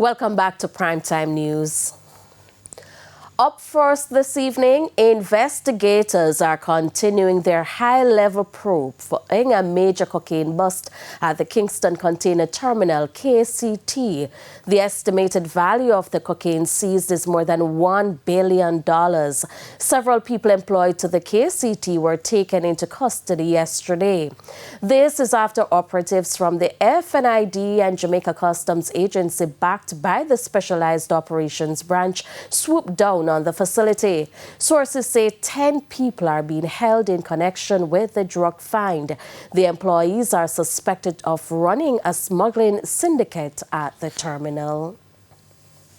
Welcome back to Primetime News. Up first this evening, investigators are continuing their high-level probe following a major cocaine bust at the Kingston Container Terminal, KCT. The estimated value of the cocaine seized is more than $1 billion. Several people employed to the KCT were taken into custody yesterday. This is after operatives from the FNID and Jamaica Customs Agency, backed by the Specialized Operations Branch, swooped down on the facility. Sources say 10 people are being held in connection with the drug find. The employees are suspected of running a smuggling syndicate at the terminal.